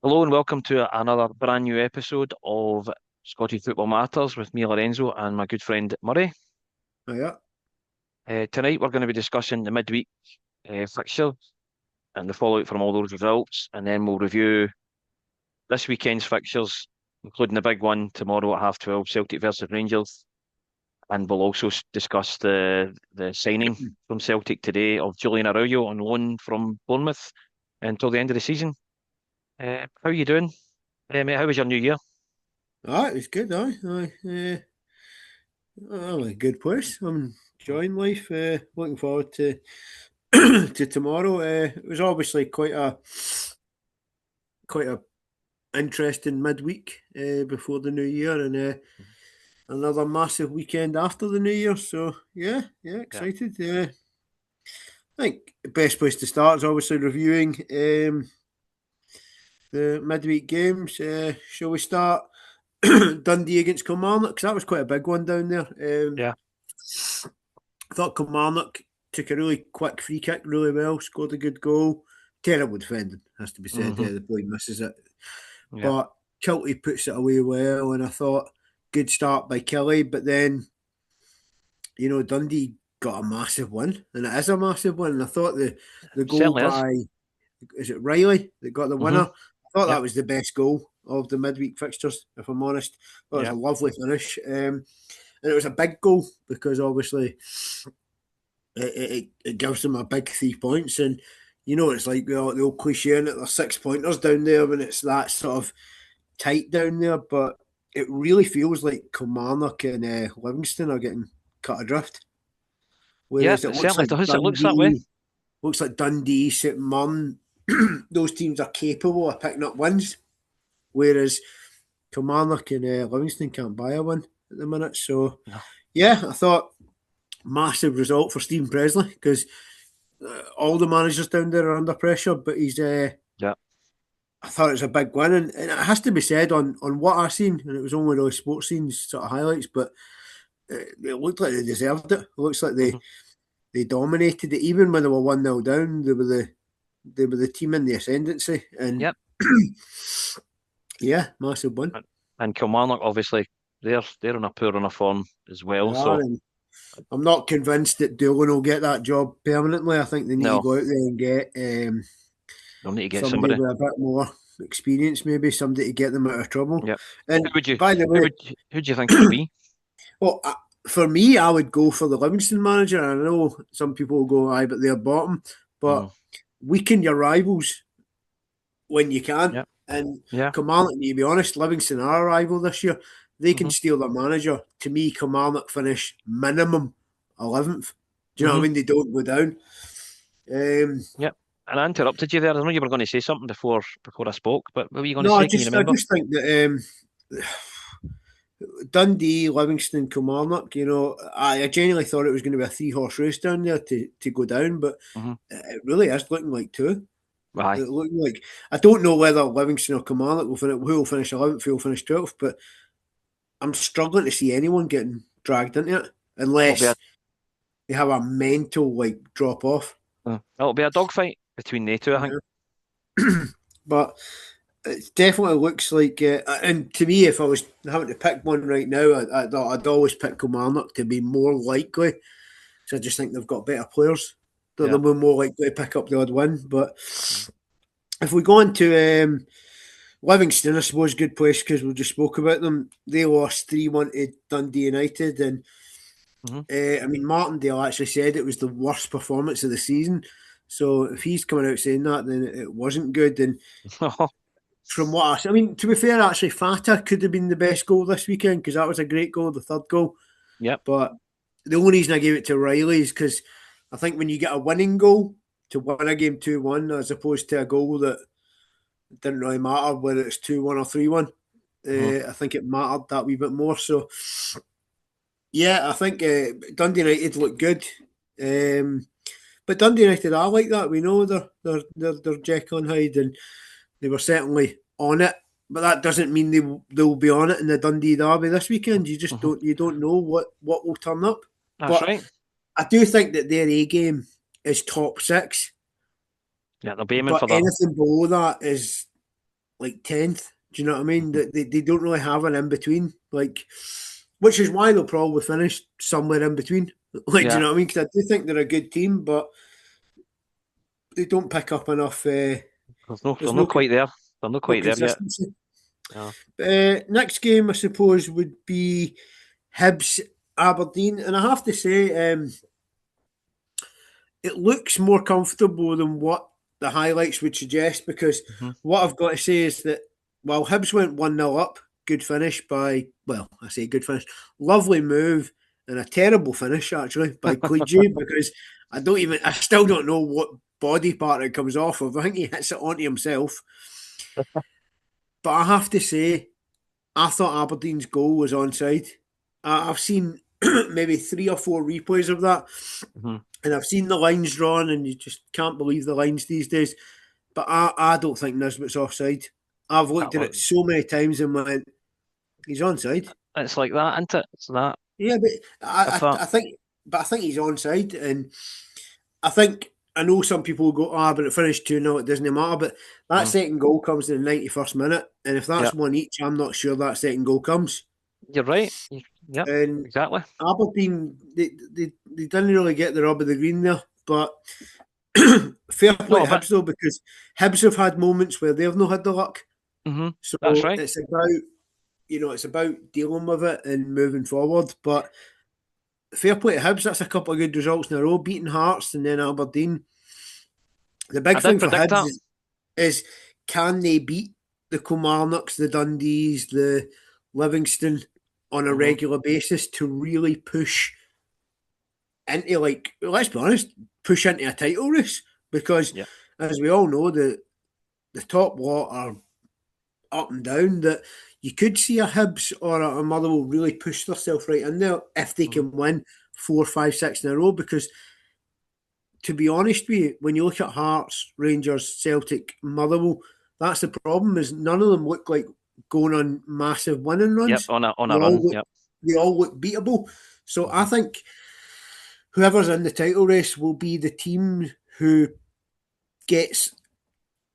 Hello and welcome to another brand new episode of Scottish Football Matters with me, Lorenzo, and my good friend Murray. Oh, yeah. Tonight we're going to be discussing the midweek fixture and the fallout from all those results, and then we'll review this weekend's fixtures, including the big one tomorrow at 12:30, Celtic versus Rangers, and we'll also discuss the signing from Celtic today of Julian Araujo on loan from Bournemouth until the end of the season. How are you doing, mate? How was your new year? It was good, a good place. I'm enjoying life. Looking forward to to tomorrow. It was obviously quite a interesting midweek before the new year, and another massive weekend after the new year. So yeah, Yeah. excited. I think the best place to start is obviously reviewing the midweek games. Shall we start Dundee against Kilmarnock? Because that was quite a big one down there. Yeah. I thought Kilmarnock took a really quick free kick really well, scored a good goal. Terrible defending, has to be said. Hmm. The boy misses it. Yeah. But Kilty puts it away well, and I thought good start by Kelly. But then, Dundee got a massive win, and it is a massive win. And I thought the goal Certainly is. by, is it Riley that got the Hmm. winner? I thought Yep. that was the best goal of the midweek fixtures, if I'm honest. I thought it was a Yep. lovely finish. And it was a big goal because obviously it gives them a big 3 points. And it's like the old cliche, and there's 6 pointers down there when it's that sort of tight down there. But it really feels like Kilmarnock and Livingston are getting cut adrift. Yep. Whereas it It looks certainly like does. It looks that way. Dundee, St Mirren, those teams are capable of picking up wins. Whereas Kilmarnock and Livingston can't buy a win at the minute. So No. yeah, I thought massive result for Stephen Presley because all the managers down there are under pressure, but he's. Yeah. I thought it was a big win, and it has to be said on what I seen, and it was only really sports scenes sort of highlights, but it looked like they deserved it. It looks like Hmm. they dominated it, even when they were 1-0 down. They were the team in the ascendancy, and Yep. yeah, massive win. And Kilmarnock, obviously, they're on a poor run of form as well. They are, So and I'm not convinced that Doolan will get that job permanently. I think they need to no, go out there and get they'll need to get somebody somebody. with a bit more experience, maybe somebody to get them out of trouble. Yep. And Who would you? by the Who way, would? Who do you think it would be? well, for me, I would go for the Livingston manager. I know some people will go, aye, but they're bottom. Mm. But weaken your rivals when you can. Yep. And Yeah. Kilmarnock, to be honest, Livingston are a rival this year. They can Hmm. steal their manager. To me, Kilmarnock finish minimum 11th. Do you know what I Hmm. mean? They don't go down. Um, Yep. And I interrupted you there. I know you were going to say something before I spoke, but what were you going to no, I say? Can you just I remember? just think that Dundee, Livingston, Kilmarnock, I genuinely thought it was going to be a three-horse race down there to go down, but Hmm. it really is looking like two. Aye. It looking like I don't know whether Livingston or Kilmarnock will finish. Who will finish 11th? Who will finish 12th? But I'm struggling to see anyone getting dragged into it It'll be a unless they have a mental drop off. it'll be a dogfight between the two, I think. Yeah. But it definitely looks like, and to me, if I was having to pick one right now, I'd always pick Kilmarnock to be more likely. So I just think they've got better players that Yeah. they'll be more likely to pick up the odd win. But if we go on to Livingston, I suppose, good place because we just spoke about them. They lost 3-1 to Dundee United. And Hmm. I mean, Martindale actually said it was the worst performance of the season. So if he's coming out saying that, then it wasn't good. And from what I mean, to be fair, actually, Fata could have been the best goal this weekend because that was a great goal, the third goal. Yep. But the only reason I gave it to Riley is because I think when you get a winning goal to win a game 2-1, as opposed to a goal that didn't really matter whether it's 2-1 or 3-1, Hmm. I think it mattered that wee bit more. So, yeah, I think Dundee United look good. Um, but Dundee United are like that. We know they're Jekyll and Hyde, and they were certainly on it. But that doesn't mean they'll be on it in the Dundee derby this weekend. You just Hmm. don't know what will turn up. That's But right. I do think that their A game is top six. Yeah, they'll be aiming But for the. anything below that is like 10th. Do you know what I mean? They don't really have an in between, like, which is why they'll probably finish somewhere in between. Like, do you know what I mean? Because I do think they're a good team, but they don't pick up enough. They're There's not no quite there. They're not quite there yet. consistency. Yeah. Next game, I suppose, would be Hibs Aberdeen, and I have to say, it looks more comfortable than what the highlights would suggest, because what I've got to say is that while Hibs went 1-0 up, good finish by, well, I say good finish, lovely move and a terrible finish actually by Clegy, because I still don't know what body part it comes off of. I think he hits it onto himself. But I have to say, I thought Aberdeen's goal was onside. I've seen maybe 3 or 4 replays of that. And I've seen the lines drawn, and you just can't believe the lines these days. But I don't think Nisbet's offside. I've looked at it so many times and went, he's onside. It's like that, isn't it? It's that. Yeah, but I think he's onside, and I know some people will go, but it finished 2-0, it doesn't matter. But that second goal comes in the 91st minute, and if that's one each, I'm not sure that second goal comes. You're right. Yeah, exactly. Aberdeen, they didn't really get the rub of the green there, but fair play to Hibs though, because Hibs have had moments where they've not had the luck. So that's right. It's about dealing with it and moving forward. But fair play to Hibs, that's a couple of good results in a row, beating Hearts and then Aberdeen. The big thing for Hibs is can they beat the Kilmarnocks, the Dundees, the Livingston on a regular basis to really push into, like, let's be honest, push into a title race? Because as we all know, the top lot are up and down, that you could see a Hibs or a Motherwell really push themselves right in there if they can win 4, 5, 6 in a row. Because to be honest with you, when you look at Hearts, Rangers, Celtic, Motherwell, that's the problem, is none of them look like going on massive winning runs. On a run. They all look beatable. So I think whoever's in the title race will be the team who gets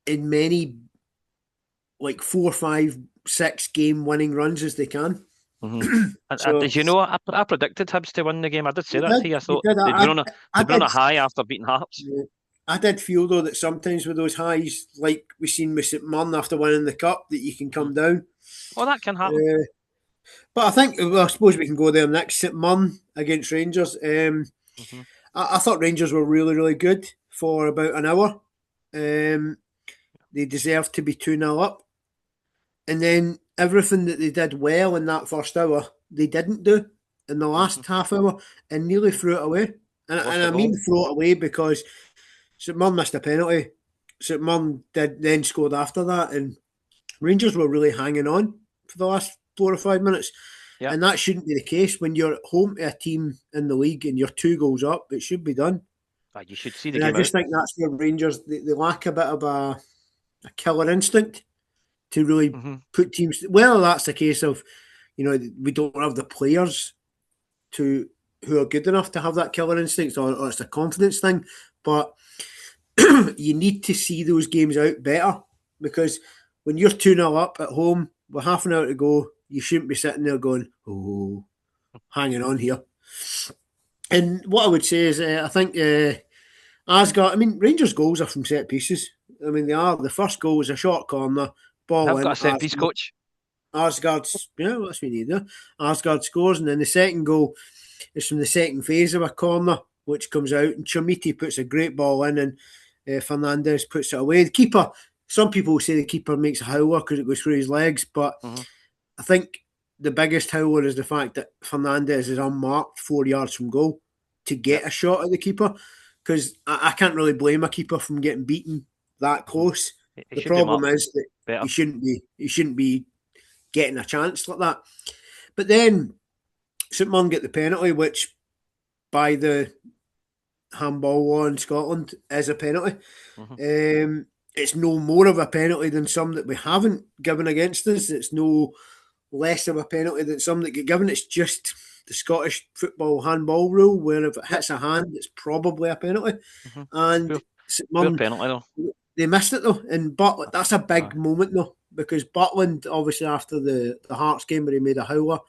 in many, like 4, 5, 6 game winning runs as they can. Did you know, I predicted Hibs to win the game. I did say that to you. I thought they'd been on a high after beating Hearts. Yeah. I did feel, though, that sometimes with those highs, like we've seen with St Mirren after winning the Cup, that you can come down. Well, that can happen. But I suppose we can go there next. St Mirren against Rangers. I thought Rangers were really, really good for about an hour. They deserved to be 2-0 up. And then everything that they did well in that first hour, they didn't do in the last half hour, and nearly threw it away. And I mean throw it away because St Mirren missed a penalty. St Mirren then scored after that, and Rangers were really hanging on for the last 4 or 5 minutes. And that shouldn't be the case. When you're home to a team in the league and you're 2 goals up, it should be done. You should see the game. I just think that's where Rangers, they lack a bit of a killer instinct to really put teams. Well, that's a case of, we don't have the players who are good enough to have that killer instinct, or it's a confidence thing. But you need to see those games out better, because when you're 2-0 up at home with half an hour to go, you shouldn't be sitting there going, hanging on here. And what I would say is, I think Asgard, Rangers' goals are from set pieces. They are. The first goal was a short corner, ball in. I've got a set piece, coach. Asgard's, that's what we need there. Asgard scores, and then the second goal is from the second phase of a corner, which comes out, and Chomiti puts a great ball in, and Fernandez puts it away. The keeper, some people say the keeper makes a howler because it goes through his legs, but I think the biggest howler is the fact that Fernandez is unmarked 4 yards from goal to get a shot at the keeper, because I can't really blame a keeper from getting beaten that close. The problem is that he shouldn't be getting a chance like that. But then St Mirren get the penalty, which by the handball law in Scotland is a penalty. It's no more of a penalty than some that we haven't given against us. It's no less of a penalty than some that get given. It's just the Scottish football handball rule, where if it hits a hand, it's probably a penalty. And St Mirren, penalty, though. They missed it though, but that's a big moment though. because Butland, obviously after the Hearts game where he made a howler,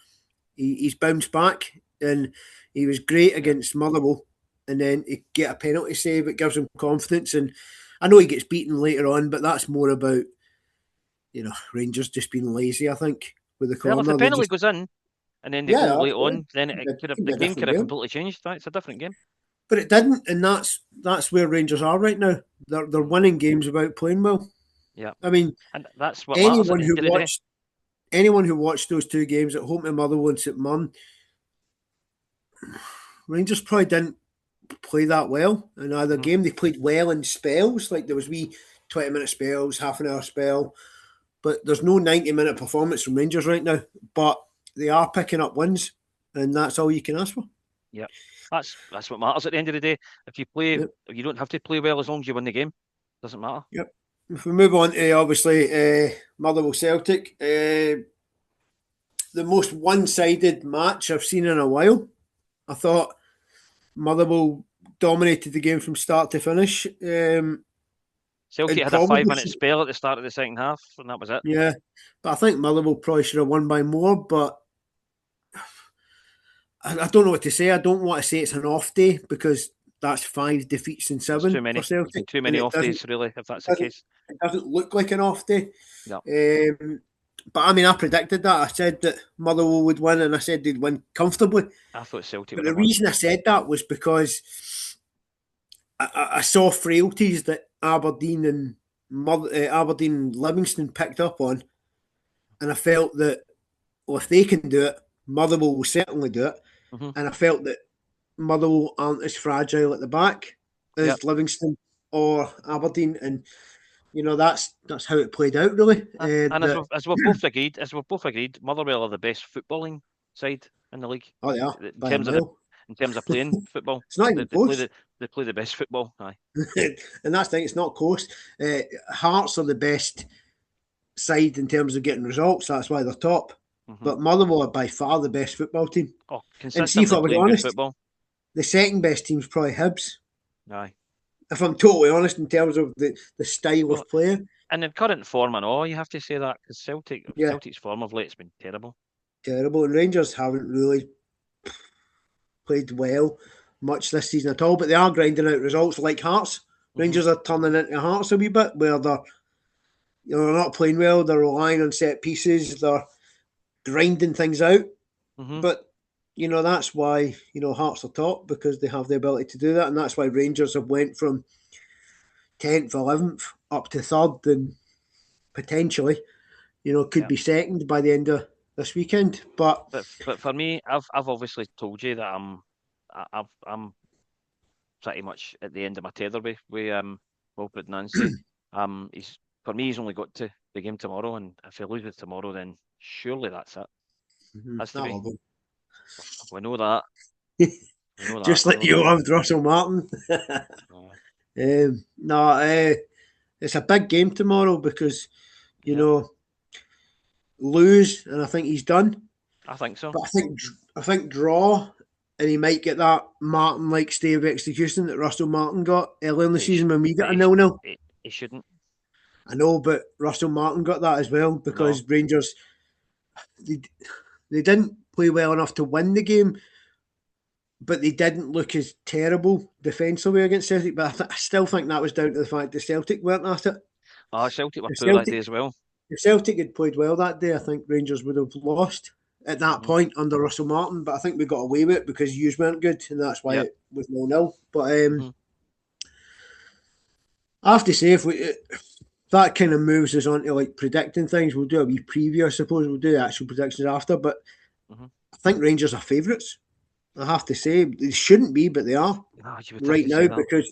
he's bounced back and he was great against Motherwell, and then he get a penalty save. It gives him confidence, and I know he gets beaten later on, but that's more about Rangers just being lazy. I think with the Well, if the corner, penalty goes in and then they go late absolutely. on, then the game could have completely changed. Right? It's a different game. But it didn't, and that's where Rangers are right now. They're winning games without playing well. Yeah, I mean, and that's what matters at the end of the day. Anyone who watched those two games at home to Motherwell and St Mirren, Rangers probably didn't play that well in either game. They played well in spells, like there was 20-minute spells, half an hour spell, but there's no 90-minute performance from Rangers right now. But they are picking up wins, and that's all you can ask for. Yeah, that's what matters at the end of the day. If you play, you don't have to play well as long as you win the game. Doesn't matter. Yep. If we move on to obviously Motherwell Celtic, the most one-sided match I've seen in a while. I thought Motherwell dominated the game from start to finish. Celtic had a 5-minute spell at the start of the second half, and that was it. Yeah, but I think Motherwell probably should have won by more, but I don't know what to say. I don't want to say it's an off day because that's 5 defeats in 7 too many. for Celtic. Too many off days, really, if that's the case. It doesn't look like an off day. No. But I mean, I predicted that. I said that Motherwell would win, and I said they'd win comfortably. I thought Celtic But would the reason I said that was because I saw frailties that Aberdeen and Livingston picked up on, and I felt that if they can do it, Motherwell will certainly do it. Mm-hmm. And I felt that Motherwell aren't as fragile at the back as Livingston or Aberdeen, and that's how it played out really. And as we've both agreed, Motherwell are the best footballing side in the league. Oh yeah, in terms of playing football, it's not even close. They play the best football. Aye. And that's the thing; it's not close. Hearts are the best side in terms of getting results. That's why they're top. Mm-hmm. But Motherwell are by far the best football team. Oh, and see, if I was honest, football. The second best team is probably Hibs. Aye. If I'm totally honest in terms of the style of play. And in current form and all, you have to say that because Celtic's form of late has been terrible. Terrible. And Rangers haven't really played well much this season at all, but they are grinding out results like Hearts. Mm-hmm. Rangers are turning into Hearts a wee bit where they're not playing well, they're relying on set pieces, they're grinding things out. Mm-hmm. But that's why Hearts are top, because they have the ability to do that, and that's why Rangers have went from 10th, 11th up to 3rd, and potentially could be 2nd by the end of this weekend. But for me, I've obviously told you that I'm pretty much at the end of my tether with Wilfred Nancy. He's only got to the game tomorrow, and if he loses tomorrow, then surely that's it. Mm-hmm. Has to be. We know that. Just like you loved Russell Martin. It's a big game tomorrow because lose, and I think he's done. I think so. But I think draw, and he might get that Martin-like stay of execution that Russell Martin got earlier in the season when we got a 0-0. He shouldn't. I know, but Russell Martin got that as well because Rangers they didn't play well enough to win the game, but they didn't look as terrible defensively against Celtic. But I still think that was down to the fact that Celtic weren't at it. Celtic were poor that day as well. If Celtic had played well that day, I think Rangers would have lost at that point under Russell Martin. But I think we got away with it because Hughes weren't good, and that's why it was 0-0. But I have to say, if that kind of moves us on to like predicting things, we'll do a wee preview, I suppose. We'll do actual predictions after. But I think Rangers are favourites. I have to say, they shouldn't be, but they are right now, because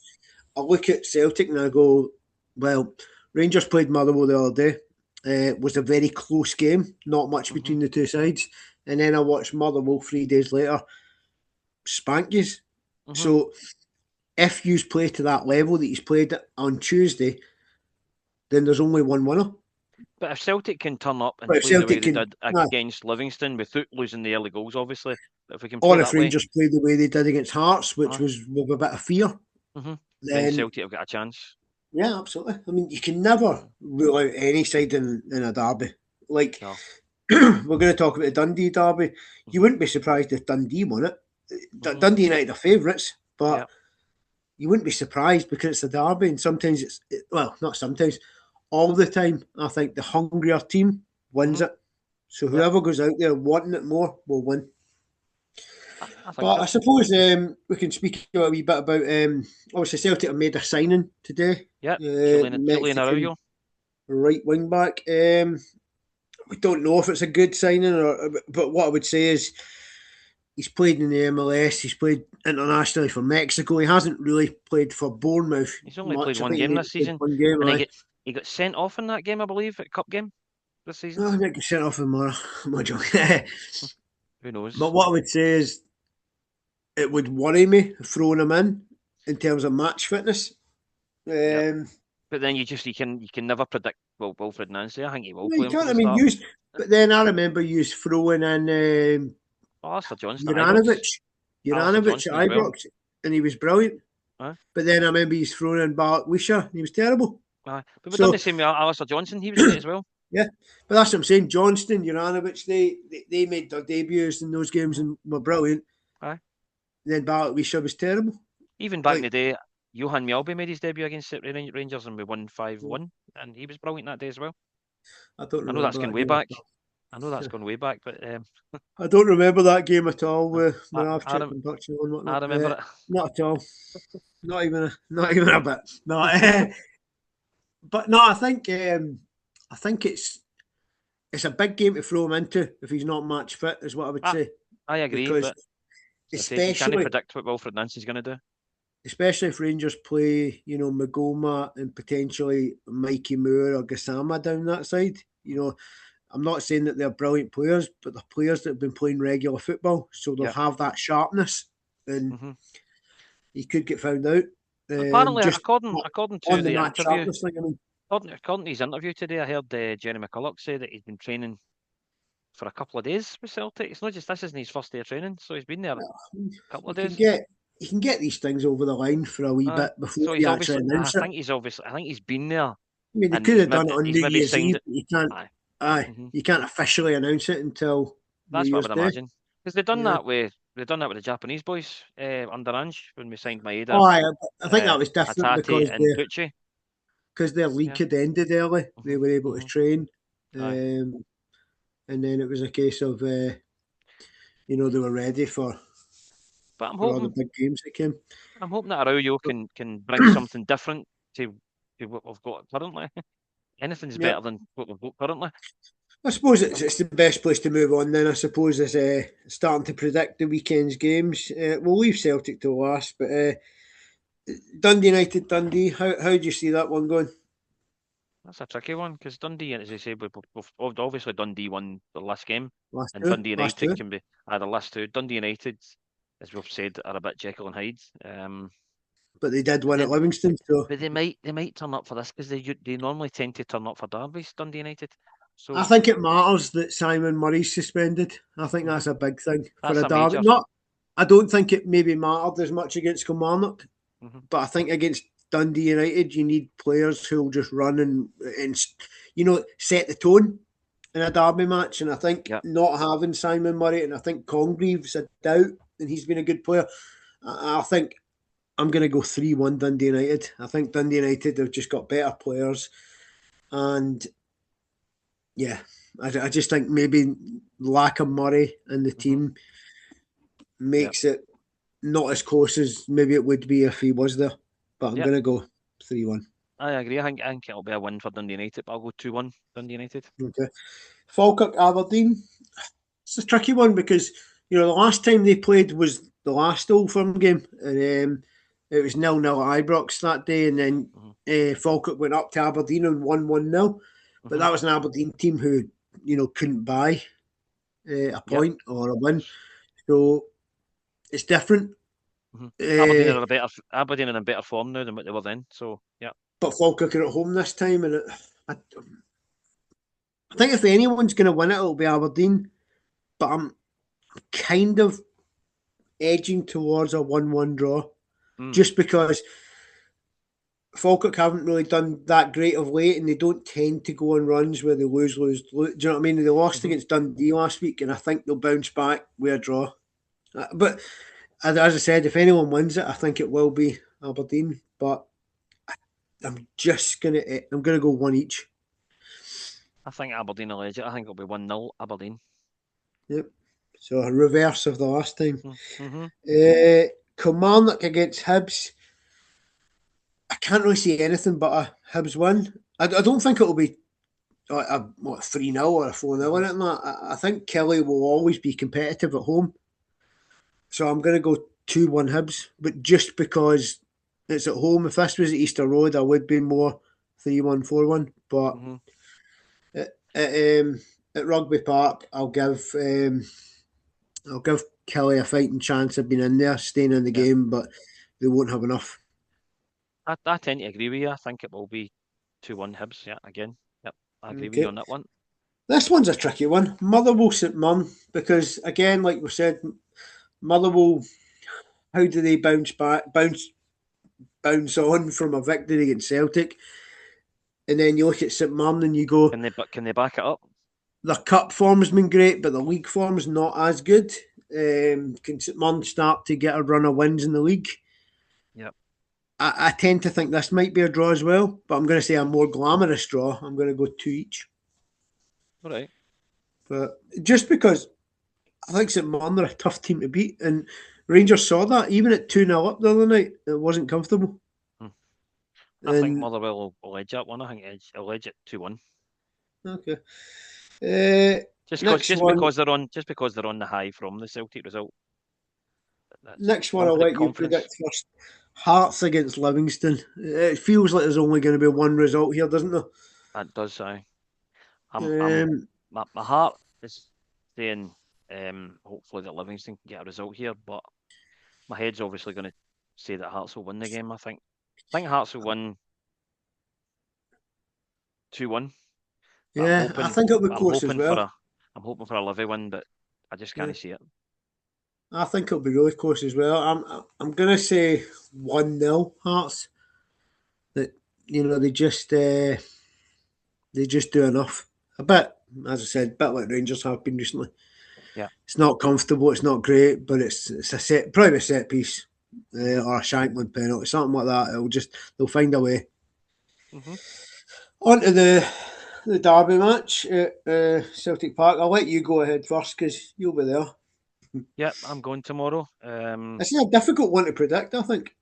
I look at Celtic and I go, well, Rangers played Motherwell the other day. It was a very close game, not much between the two sides. And then I watched Motherwell 3 days later spank yous. So if you play to that level that he's played on Tuesday, then there's only one winner. But if Celtic can turn up and play the way they did against Livingston without losing the early goals, obviously, if we can play if Rangers play the way they did against Hearts, which was with a bit of fear, then Celtic have got a chance. Yeah, absolutely. I mean, you can never rule out any side in a derby. Like, No. we're going to talk about the Dundee derby. You Hmm. wouldn't be surprised if Dundee won it. Hmm. Dundee United are favourites, Yeah. but you wouldn't be surprised because it's a derby, and sometimes well, not sometimes, all the time. I think the hungrier team wins Hmm. it. So Yeah. whoever goes out there wanting it more will win. I think But I so. suppose we can speak a wee bit about obviously Celtic have made a signing today. Yeah. Julian Mexican Araujo. right wing back. We don't know if it's a good signing, but what I would say is he's played in the MLS. He's played internationally for Mexico. He hasn't really played for Bournemouth He's only played much. I one think he game maybe this played season, one game. and he got sent off in that game, I believe, at cup game this season. I think he sent off him more. Who But knows? what I would say is it would worry me throwing him in terms of match fitness. Yeah. Um, But then you can never predict Wilfred Nancy. I think he will no, play you him for can't. the I mean, start. use. But then I remember you throwing in Alistair Johnston at Ibrox. Juranovic, Alistair Juranovic at Johnston as well. Ibrox, and he was brilliant. Aye. But then I remember he's thrown in Bart Wisha, and he was terrible. Aye. But we've done So the same with Alistair Johnson. He was great as well. yeah, but that's what I'm saying. Johnston, Juranovic, they made their debuts in those games Mhm. and were brilliant. Aye. Then Bart Wisha was terrible. Even back in the Like day, Johan Mjällby made his debut against the Rangers and we won 5-1, and he was brilliant that day as well. I don't I know that's remember gone that way game at back. all. I know that's gone way back, but I don't remember that game at all I, with I, Moravchik and Butcher and I whatnot. remember it. Not at all. Not even a bit. No, but no, I think it's a big game to throw him into if he's not match fit, is what I would Ah, say. I agree, Because but as I said, you can't especially predict what Wilfred Nancy's going to do. especially if Rangers play, Magoma and potentially Mikey Moore or Gassama down that side. I'm not saying that they're brilliant players, but they're players that have been playing regular football, so they'll Yeah. have that sharpness, and Hmm. he could get found out. Apparently, Just according to on the the match interview, sharpness thing. I mean, according to his interview today, I heard Jerry McCulloch say that he's been training for a couple of days with Celtic. It's not just this isn't his first day of training, so he's been there a couple you of can days. get you can get these things over the line for a wee bit before So he's you actually obviously, announce it. I think he's been there, I mean, they and could have done it on he's New maybe Year's signed Eve, it. but you can't. Aye. Aye, Hmm. you can't officially announce it until New That's what I Year's would Day. imagine. Because Yeah. they've done that with the Japanese boys under Ange when we signed Maeda, Oh, I think that was different Hatate, because and Pucci. their league Yeah. had ended early. They Hmm. were able to Hmm. train, Aye. and then it was a case of they were ready But for all the big games that came. I'm hoping that Araujo can bring something different to what we've got currently. Anything's Yeah, better than what we've got currently. I suppose it's the best place to move on. Then I suppose is starting to predict the weekend's games. We'll leave Celtic to last, but Dundee United, Dundee. How do you see that one going? That's a tricky one because Dundee, as I say, we've obviously Dundee won the last game, Last and two, Dundee last United two. can be the last two. Dundee United, as we've said, are a bit Jekyll and Hyde. But they did But win at then, Livingston, so but they might turn up for this because they normally tend to turn up for derbies. Dundee United, I so think it matters that Simon Murray's suspended. I think mhm, that's a big thing for that's a a derby. major. Not, I don't think it maybe mattered as much against Kilmarnock, Hmm. but I think against Dundee United, you need players who will just run and set the tone in a derby match. And I think Yeah, not having Simon Murray, and I think Congreve's a doubt, and he's been a good player. I think I'm going to go 3-1 Dundee United. I think Dundee United have just got better players, and yeah, I just think maybe lack of Murray in the hmm, team yeah, makes it not as close as maybe it would be if he was there. But I'm yeah. going to go 3-1. I agree. I think it'll be a win for Dundee United, but I'll go 2-1 Dundee United. Okay. Falkirk Aberdeen. It's a tricky one because the last time they played was the last Old Firm game, and it was 0-0 at Ibrox that day, and then Hmm. Falkirk went up to Aberdeen and won 1-0. But Hmm. that was an Aberdeen team who couldn't buy a Yep. point or a win, so it's different. Hmm. Uh, Aberdeen are in better form now than what they were then. So yeah. but Falkirk are at home this time, and I think if anyone's going to win it, it'll be Aberdeen. But I'm kind of edging towards a 1-1 draw, Mm. just because Falkirk haven't really done that great of late, and they don't tend to go on runs where they lose. Do you know what I mean? They lost Hmm. against Dundee last week, and I think they'll bounce back with a draw. But as I said, if anyone wins it, I think it will be Aberdeen. But I'm gonna go one each. I think Aberdeen will edge it. I think it'll be 1-0 Aberdeen. Yep. So a reverse of the last time. Mm-hmm. Kilmarnock against Hibs. I can't really see anything but a Hibs win. I don't think it'll be a 3-0 or a 4-0 or Mm-hmm. anything like that. I think Kelly will always be competitive at home. So I'm going to go 2-1 Hibs, but just because it's at home. If this was at Easter Road, I would be more 3-1, 4-1. But Mm-hmm. at Rugby Park, I'll give Kelly a fighting chance of being in there, staying in the Yeah. game, but they won't have enough. I tend to agree with you. I think it will be 2-1 Hibs. Yeah, again. Yep. I agree with you Okay. on that one. This one's a tricky one. Motherwell St Mum, because again, like we said, Motherwell, how do they bounce on from a victory against Celtic? And then you look at St Mum and you go, Can they back it up? their cup form has been great, but the league form is not as good. Can St Mum start to get a run of wins in the league? Yep. I tend to think this might be a draw as well, but I'm going to say a more glamorous draw. I'm going to go two each. All right. But just because I think St Mirren are a tough team to beat, and Rangers saw that even at 2-0 up the other night. It wasn't comfortable. Hmm. I think And Motherwell will edge that one. I think it'll edge it 2-1. okay, uh, Just because next just one, because they're on just because they're on the high from the Celtic result. That's next one. I'll let you confidence. predict first. Hearts against Livingston. It feels like there's only going to be one result here, doesn't there? That does. I'm Um, my heart is saying hopefully that Livingston can get a result here, but my head's obviously going to say that Hearts will win the game. I think Hearts will win 2-1, but I'm yeah, I hoping think it'll be but I'm close as hoping for well. a Livy win, but I just Yeah, can't see it. I think it'll be really close as well. I'm going to say 1-0 Hearts. That they just do enough. A bit, as I said, a bit like Rangers have been recently. Yeah. It's not comfortable, it's not great, but it's probably a set piece Hmm. or a Shankland penalty, something like that. They'll find a way. Hmm. On to the derby match at Celtic Park. I'll let you go ahead first because you'll be there. Yeah, I'm going tomorrow. It's a difficult one to predict, I think,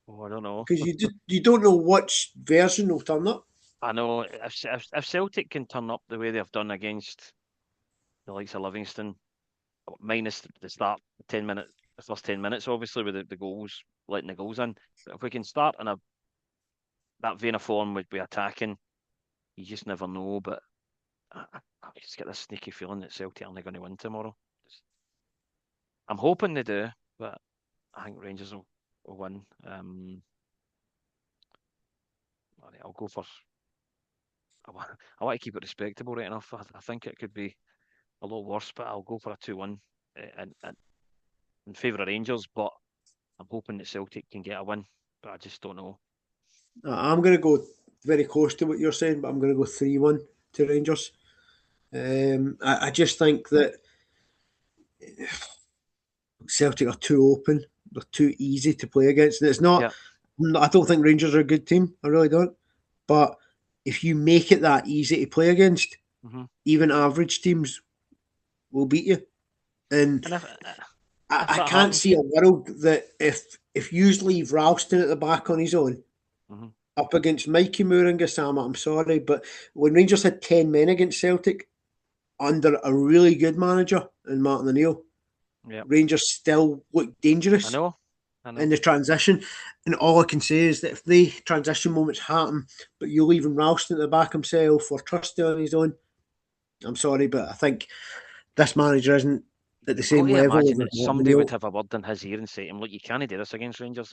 Oh, I don't know. because you don't know which version will turn up. I know if Celtic can turn up the way they've done against the likes of Livingston, minus the start 10 minutes, the first 10 minutes, obviously with the goals, letting the goals in. But if we can start in a that vein of form with be attacking, you just never know. But I just get this sneaky feeling that Celtic are only going to win tomorrow. I'm hoping they do, but I think Rangers will win. I'll go for. I want to keep it respectable right enough. I think it could be a lot worse, but I'll go for a 2-1 in favour of Rangers. But I'm hoping that Celtic can get a win, but I just don't know. I'm going to go very close to what you're saying, but I'm going to go 3-1 to Rangers. I just think that Celtic are too open. They're too easy to play against. And it's not. Yeah. I don't think Rangers are a good team. I really don't. But if you make it that easy to play against, Hmm. even average teams will beat you. And And if I that can't happens, see a world that if you leave Ralston at the back on his own hmm up against Mikey Moore and Gassama, I'm sorry, but when Rangers had 10 men against Celtic under a really good manager in Martin O'Neill, yeah, Rangers still look I dangerous know, I in know. the transition. And all I can say is that if the transition moments happen, but you're leaving Ralston at the back himself or Trusty on his own, I'm sorry, but I think this manager isn't at the You've got same to level as imagine that Martin somebody would O'Neill. have a word in his ear and say to him, "Look, you can't do this against Rangers.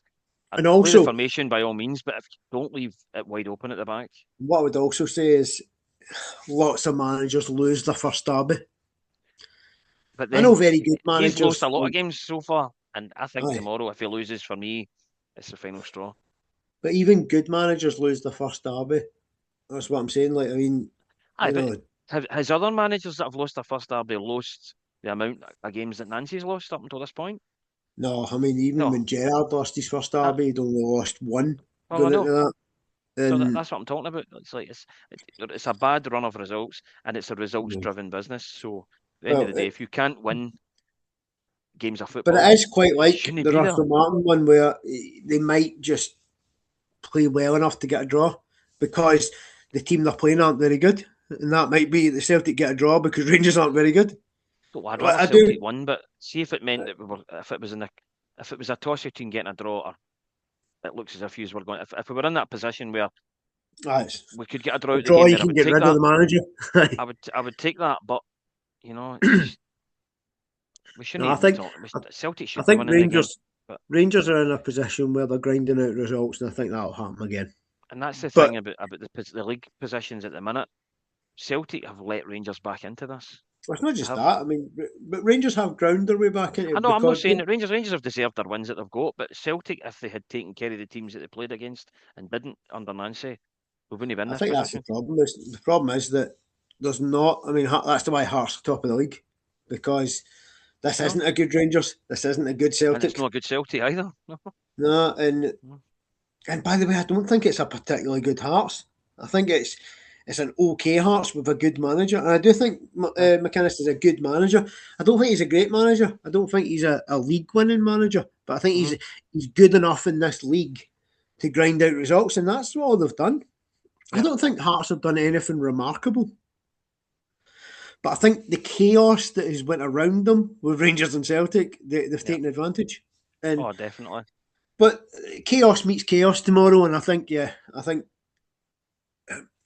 I'd And play the also, formation by all means, but if you don't leave it wide open at the back." what I would also say is lots of managers lose their first derby. But I know then very good he's lost a managers lot of like, games so far, and I think aye, tomorrow, if he loses, for me, it's the final straw. But even good managers lose their first derby. That's what I'm saying. Like, I mean, Aye, you but know, has other managers that have lost their first derby lost the amount of games that Nancy's lost up until this point? no, I mean, even No. when Gerrard lost his first Uh, derby, he'd only lost one well, I going into know. that. So And that's what I'm talking about. It's like it's a bad run of results, and it's a results-driven business. So at the end of well, the day, if you can't win games of but it football, is quite you like shouldn't the be there. Russell Martin one where they might just play well enough to get a draw because the team they're playing aren't very good. And that might be the Celtic get a draw because Rangers aren't very good. So I'd Well, rather I do. Celtic won, but see if it meant that if it was if it was a toss between getting a draw, or it looks as if you were going. If we were in that position where It's we could get a draw a out the draw, game, you then I can would get take rid of that. the manager. I would take that, but it's just we shouldn't No, I even be think talking. Celtic I should be think winning the game, but Rangers are in a position where they're grinding out results, and I think that'll happen again. and that's the But thing about the league positions at the minute. Celtic have let Rangers back into this. it's not They just have. that. I mean, but Rangers have ground their way back into I it know. I'm not because saying that Rangers have deserved their wins that they've got, but Celtic, if they had taken care of the teams that they played against and didn't under Nancy, we wouldn't be in I this think that's the position. problem. The problem is that there's not. I mean, that's why Hearts are top of the league because this No, isn't a good Rangers. This isn't a good and it's not Celtic. a good Celtic either. No. No, No. and by the way, I don't think it's a particularly good Hearts. I think it's an okay Hearts with a good manager, and I do think Aye. McInnes is a good manager. I don't think he's a great manager. I don't think he's a league winning manager, but I think Mm-hmm. he's good enough in this league to grind out results, and that's all they've done. I Yeah. don't think Hearts have done anything remarkable. But I think the chaos that has went around them with Rangers and Celtic, they've Yeah. taken advantage. And Oh, definitely. but chaos meets chaos tomorrow, and I think I think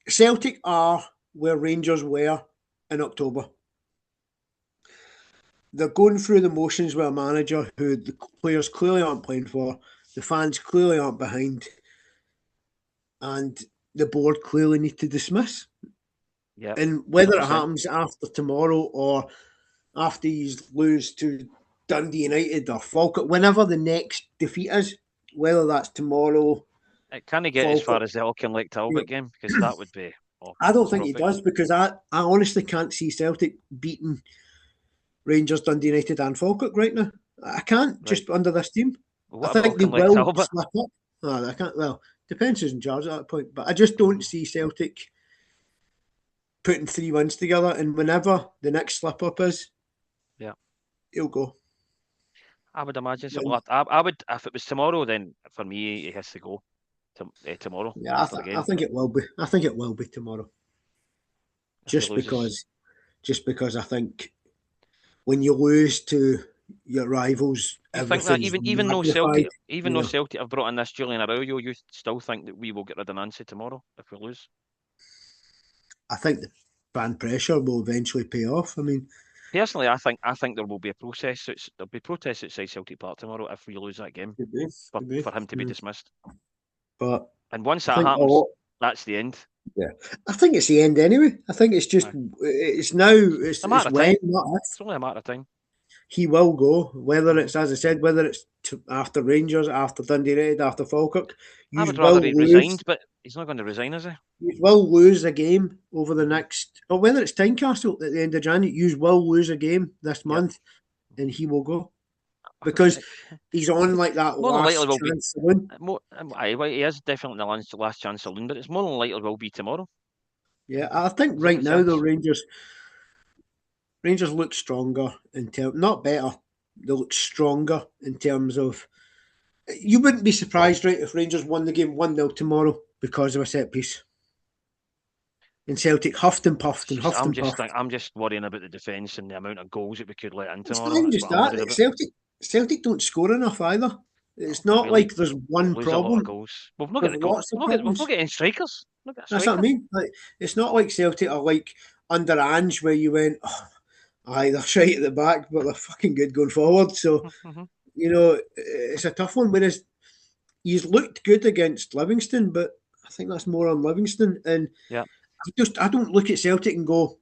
Celtic are where Rangers were in October. They're going through the motions with a manager who the players clearly aren't playing for, the fans clearly aren't behind, and the board clearly need to dismiss. Yeah. And Hundred whether it percent. happens after tomorrow or after you lose to Dundee United or Falkirk, whenever the next defeat is, whether that's tomorrow, It can't get as far Falkirk, as the Auchinleck you Talbot know, game because that would be I don't think he catastrophic. does because I honestly can't see Celtic beating Rangers, Dundee United, and Falkirk right now. I can't Right. just under this team. Well, I what about think they Auchinleck will Talbot? slip up. Oh, I can't. Well, depends who's in charge at that point. But I just don't see Celtic putting 3 wins together. And whenever the next slip up is, Yeah. he'll go. I would imagine so. And Well, I would if it was tomorrow. Then for me, he has to go tomorrow yeah, after the I game. think it will be. I think it will be tomorrow. If he Just loses, because, just because I think when you lose to your rivals, you think that everything's magnified. Even You though know, Celtic have brought in this Julian Araujo, you still think that we will get rid of Nancy tomorrow if we lose? I think the fan pressure will eventually pay off. I mean, Personally, I think there will be a process. There'll be protests outside Celtic Park tomorrow if we lose that game could be, could be. for him to be Yeah. dismissed. But And once I that think a happens, lot. that's the end. Yeah, I think it's the end anyway. I think it's just Aye. it's now It's a it's matter of when time. not if It's only a matter of time. he will go. Whether Mhm. it's as I said, whether it's after Rangers, after Dundee United, after Falkirk, I you would rather will he lose. resigned, but he's not going to resign, is he? You will lose a game over the Mhm. next, or whether it's Tynecastle at the end of January. You will lose a game this Yep. month, and he will go because he's on like that More than likely last will be. chance saloon. Well, he is definitely the last chance saloon, but it's more than likely will be tomorrow. Yeah, I think There's a right good now though chance. Rangers look stronger in terms, not better. They look stronger in terms of. You wouldn't be surprised, right, if Rangers won the game 1-0 tomorrow because of a set piece. And Celtic huffed and puffed It's and just huffed and puffed. I'm just worrying about the defence and the amount of goals that we could let in It's not tomorrow. even That's just what I'm that. worried about. Celtic don't score enough either. No, It's we not really like there's one lose a lot of problem. goals. We've not got There's the goal. lots of We've not problems. got any strikers. We've not got a That's what I striker. mean. Like it's not like Celtic are like under Ange where you went, oh, aye, they're shite at the back, but they're fucking good going forward. So Mm-hmm. it's a tough one. Whereas he's looked good against Livingston, but I think that's more on Livingston. And Yeah. I don't look at Celtic and go,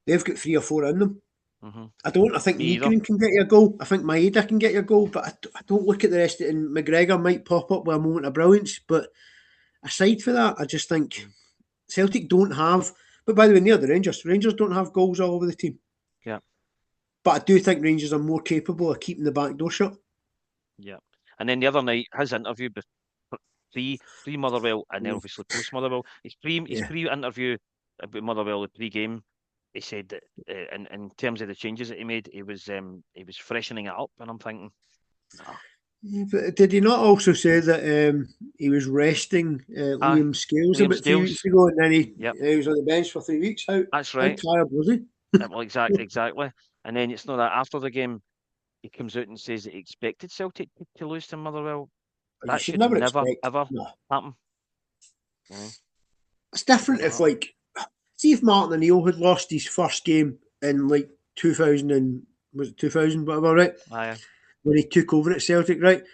they've got 3 or 4 in them. Mm-hmm. I don't. I think Negrin can get you a goal. I think Maeda can get you a goal, but I don't look at the rest of it. And McGregor might pop up with a moment of brilliance, but aside for that, I just think Celtic don't have. But by the way, near the Rangers. Rangers don't have goals all over the team. Yeah. But I do think Rangers are more capable of keeping the back door shut. Yeah. And then the other night, his interview pre Motherwell and then obviously post Motherwell. His pre-interview about Motherwell, the pre-game, he said that in terms of the changes that he made, he was freshening it up, and I'm thinking, no. Yeah, but did he not also say that he was resting Liam Scales about 3 weeks ago, and then he was on the bench for 3 weeks? That's right. How tired was he? Well, exactly. And then it's not that after the game, he comes out and says that he expected Celtic to lose to Motherwell. That should never ever happen. It's different if, like, see if Martin O'Neill had lost his first game in like 2000 whatever, right? Aye. When he took over at Celtic, right?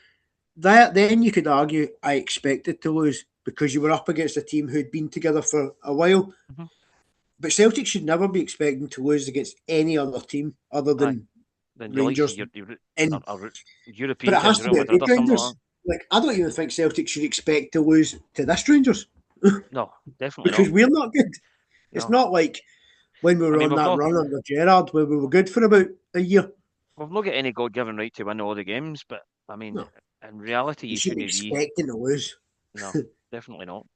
Then you could argue I expected to lose because you were up against a team who'd been together for a while. Mm-hmm. But Celtic should never be expecting to lose against any other team other than Rangers. European but it has to be a good Rangers. Like, I don't even think Celtic should expect to lose to this Rangers. No, definitely because not. we're not good. It's not like when we were on that run under Gerrard where we were good for about a year. We've not got any God-given right to win all the games, but I mean, in reality, you shouldn't be expecting to lose. No, definitely not.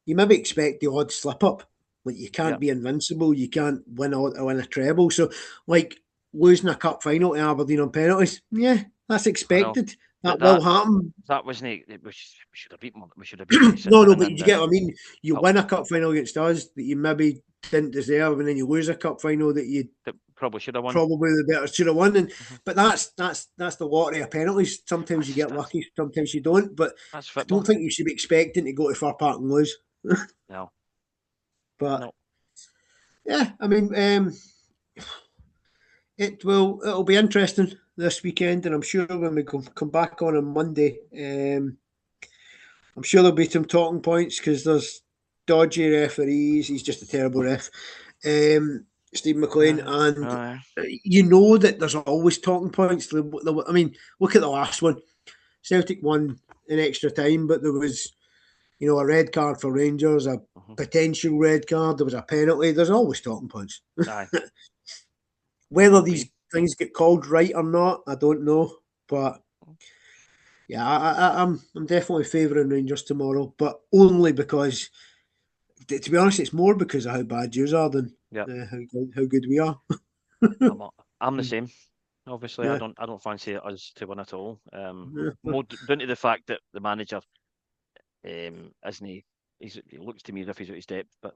You maybe expect the odd slip up. Like, you can't be invincible. You can't win a treble. So, like, losing a cup final to Aberdeen on penalties, yeah, that's expected. That will happen. That wasn't. We should have beaten. We should have beaten. No, but you get what I mean. You win a cup final against us that you maybe didn't deserve, and then you lose a cup final that probably should have won. Probably the better should have won. But that's the lottery of penalties. Sometimes you get lucky, sometimes you don't. But I don't think you should be expecting to go to Fir Park and lose. No. But yeah, I mean, it'll be interesting this weekend, and I'm sure when we come back on Monday, I'm sure there'll be some talking points because there's dodgy referees. He's just a terrible ref, Steve McLean, and you know that there's always talking points. I mean, look at the last one. Celtic won in extra time, but there was, a red card for Rangers, a potential red card. There was a penalty. There's always talking points. Whether these things get called right or not, I don't know. But yeah, I'm definitely favouring Rangers tomorrow, but only because, to be honest, it's more because of how bad you are than how good we are. I'm the same. Obviously, I don't fancy us to win at all. More down to the fact that the manager isn't he? He looks to me as if he's out his depth, but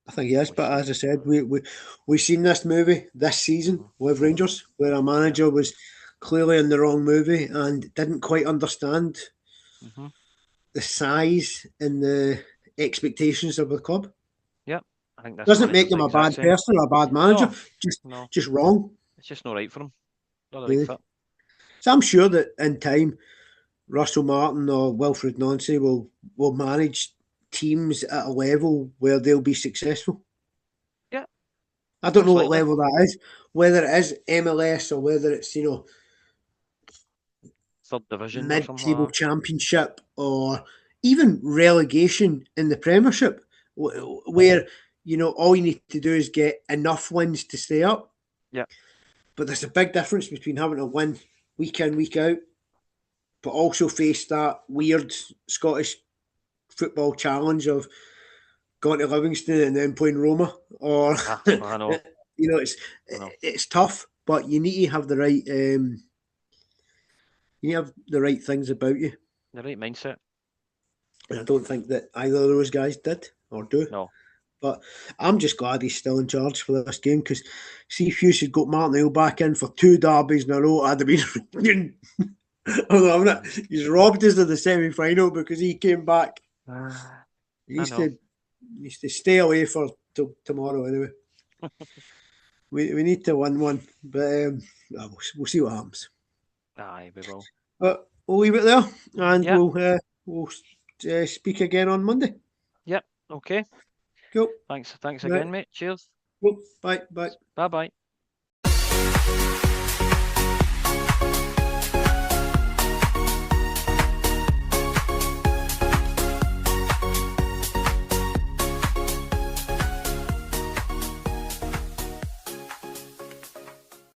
I think he is. But as I said, we've seen this movie this season with Rangers, where a manager was clearly in the wrong movie and didn't quite understand the size and the expectations of the club. Yeah, I think that doesn't make him a bad person or a bad manager. Just wrong. It's just not right for him. Not the right fit. So I'm sure that in time, Russell Martin or Wilfred Nancy will manage teams at a level where they'll be successful. Yeah. I don't know what level that is, whether it is MLS or whether it's, third division, mid-table championship, or even relegation in the Premiership, where, all you need to do is get enough wins to stay up. Yeah. But there's a big difference between having to win week in, week out, but also face that weird Scottish football challenge of going to Livingston and then playing Roma, or I know. It's tough, but you need to have the right things about you, the right mindset. And I don't think that either of those guys did or do. No. But I'm just glad he's still in charge for this game, because see if you should got Martin Hill back in for 2 derbies in a row, I'd have been he's robbed us of the semi-final because he came back. He needs to stay away for till tomorrow anyway. we need to win one, but we'll see what happens. Aye, we will. But we'll leave it there, and we'll speak again on Monday. Yep. Okay. Cool. Thanks again, mate. Cheers. Cool. Bye. Bye. Bye.